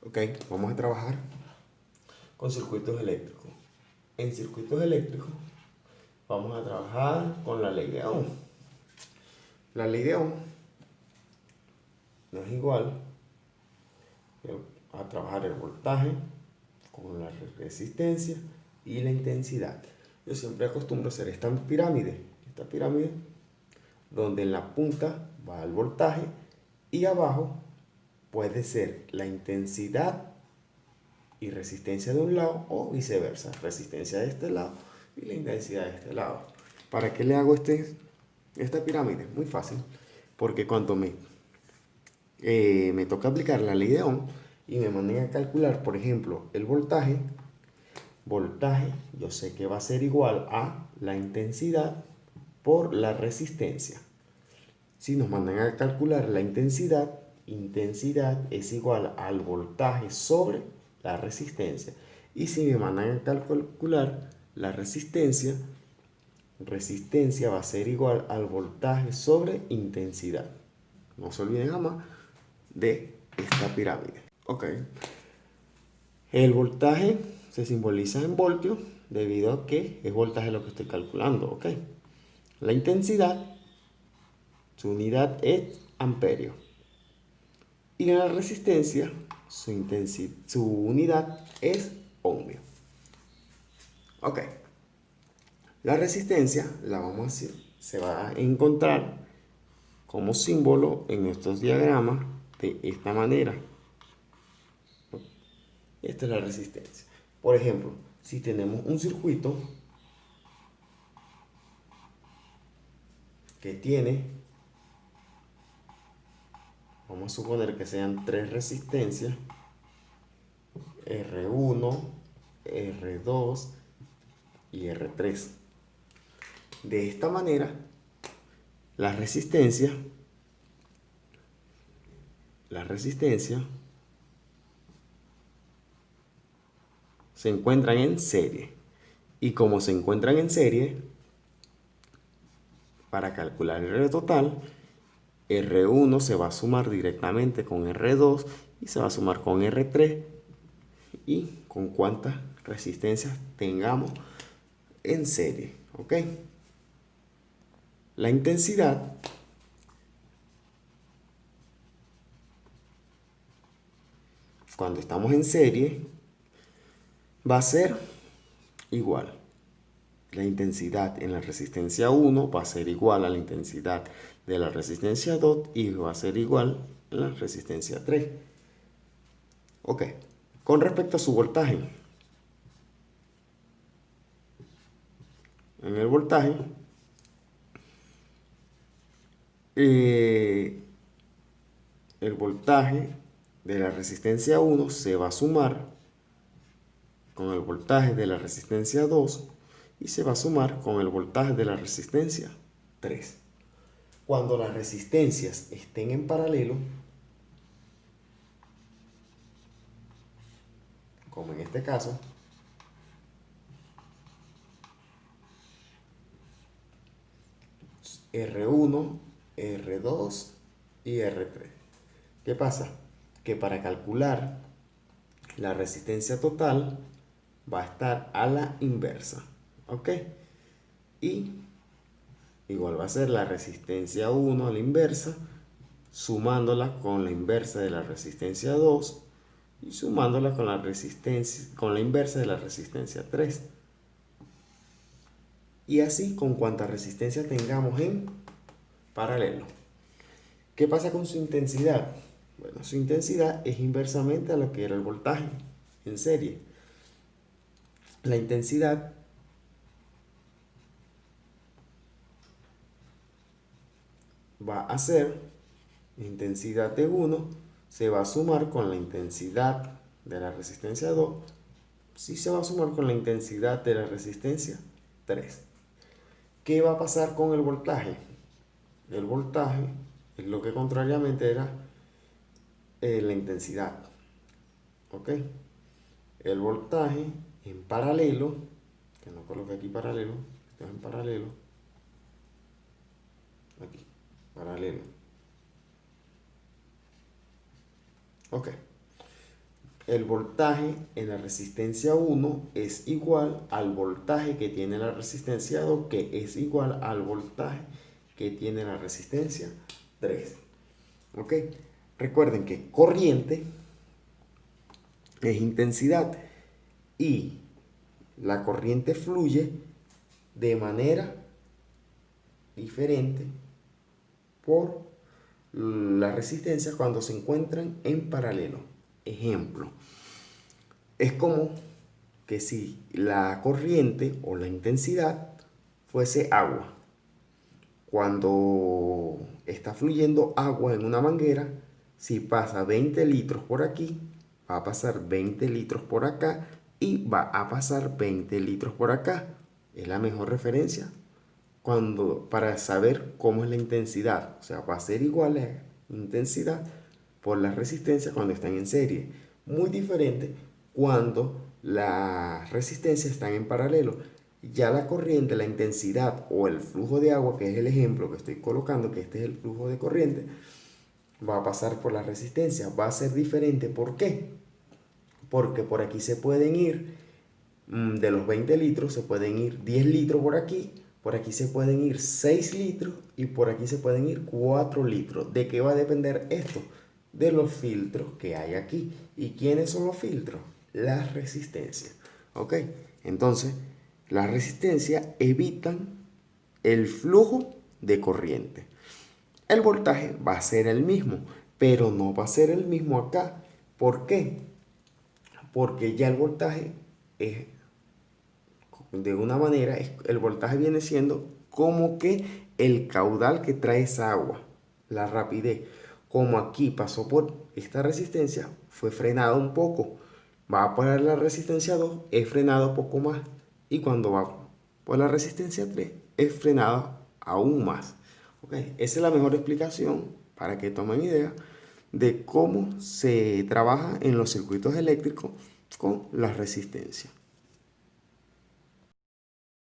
Ok, vamos a trabajar con circuitos eléctricos. En circuitos eléctricos vamos a trabajar con la ley de Ohm. La ley de Ohm no es igual a trabajar el voltaje con la resistencia y la intensidad. Yo siempre acostumbro a hacer esta pirámide donde en la punta va el voltaje y abajo puede ser la intensidad y resistencia de un lado o viceversa, resistencia de este lado y la intensidad de este lado. ¿Para qué le hago esta pirámide? Muy fácil, porque cuando me toca aplicar la ley de Ohm y me manden a calcular, por ejemplo, el voltaje, yo sé que va a ser igual a la intensidad por la resistencia. Si nos mandan a calcular la intensidad es igual al voltaje sobre la resistencia. Y si me mandan a calcular la resistencia va a ser igual al voltaje sobre intensidad. No se olviden jamás de esta pirámide. Ok. El voltaje se simboliza en voltios debido a que es voltaje lo que estoy calculando. Ok. La intensidad, su unidad es amperio. Y la resistencia, su unidad es ohmio. Ok. La resistencia se va a encontrar como símbolo en estos diagramas de esta manera. Esta es la resistencia. Por ejemplo, si tenemos un circuito que tiene, vamos a suponer que sean tres resistencias, R1, R2 y R3. De esta manera, la resistencia se encuentran en serie. Y como se encuentran en serie, para calcular el R total, R1 se va a sumar directamente con R2 y se va a sumar con R3 y con cuántas resistencias tengamos en serie. ¿Ok? La intensidad cuando estamos en serie va a ser igual. La intensidad en la resistencia 1 va a ser igual a la intensidad de la resistencia 2 y va a ser igual a la resistencia 3. Ok, con respecto a su voltaje. En el voltaje, el voltaje de la resistencia 1 se va a sumar con el voltaje de la resistencia 2 y se va a sumar con el voltaje de la resistencia 3. Cuando las resistencias estén en paralelo, como en este caso, R1, R2 y R3. ¿Qué pasa? Que para calcular la resistencia total va a estar a la inversa. ¿Ok? Y igual va a ser la resistencia 1 a la inversa, sumándola con la inversa de la resistencia 2 y sumándola con la inversa de la resistencia 3. Y así con cuanta resistencia tengamos en paralelo. ¿Qué pasa con su intensidad? Bueno, su intensidad es inversamente a lo que era el voltaje en serie. La intensidad va a ser intensidad de 1 se va a sumar con la intensidad de la resistencia 2 y se va a sumar con la intensidad de la resistencia 3. ¿Qué va a pasar con el voltaje? El voltaje es lo que contrariamente era la intensidad. ¿Ok? El voltaje en paralelo, que no coloque aquí paralelo, esto es en paralelo, aquí, paralelo. Ok. el voltaje en la resistencia 1 es igual al voltaje que tiene la resistencia 2, que es igual al voltaje que tiene la resistencia 3. ¿Ok? Recuerden que corriente es intensidad y la corriente fluye de manera diferente por la resistencia cuando se encuentran en paralelo. Ejemplo, es como que si la corriente o la intensidad fuese agua. Cuando está fluyendo agua en una manguera, si pasa 20 litros por aquí, va a pasar 20 litros por acá y va a pasar 20 litros por acá. Es la mejor referencia para saber cómo es la intensidad. O sea, va a ser igual a intensidad por la resistencia cuando están en serie. Muy diferente cuando las resistencias están en paralelo. Ya la corriente, la intensidad o el flujo de agua, que es el ejemplo que estoy colocando, que este es el flujo de corriente, va a pasar por la resistencia. Va a ser diferente. ¿Por qué? Porque por aquí se pueden ir, de los 20 litros, se pueden ir 10 litros por aquí se pueden ir 6 litros y por aquí se pueden ir 4 litros. ¿De qué va a depender esto? De los filtros que hay aquí. ¿Y quiénes son los filtros? Las resistencias. ¿Ok? Entonces, las resistencias evitan el flujo de corriente. El voltaje va a ser el mismo, pero no va a ser el mismo acá. ¿Por qué? Porque ya el voltaje es, de una manera, el voltaje viene siendo como que el caudal que trae esa agua, la rapidez. Como aquí pasó por esta resistencia, fue frenado un poco. Va a parar la resistencia 2, es frenado poco más. Y cuando va por la resistencia 3, es frenado aún más. ¿Okay? Esa es la mejor explicación para que tomen idea de cómo se trabaja en los circuitos eléctricos con la resistencia.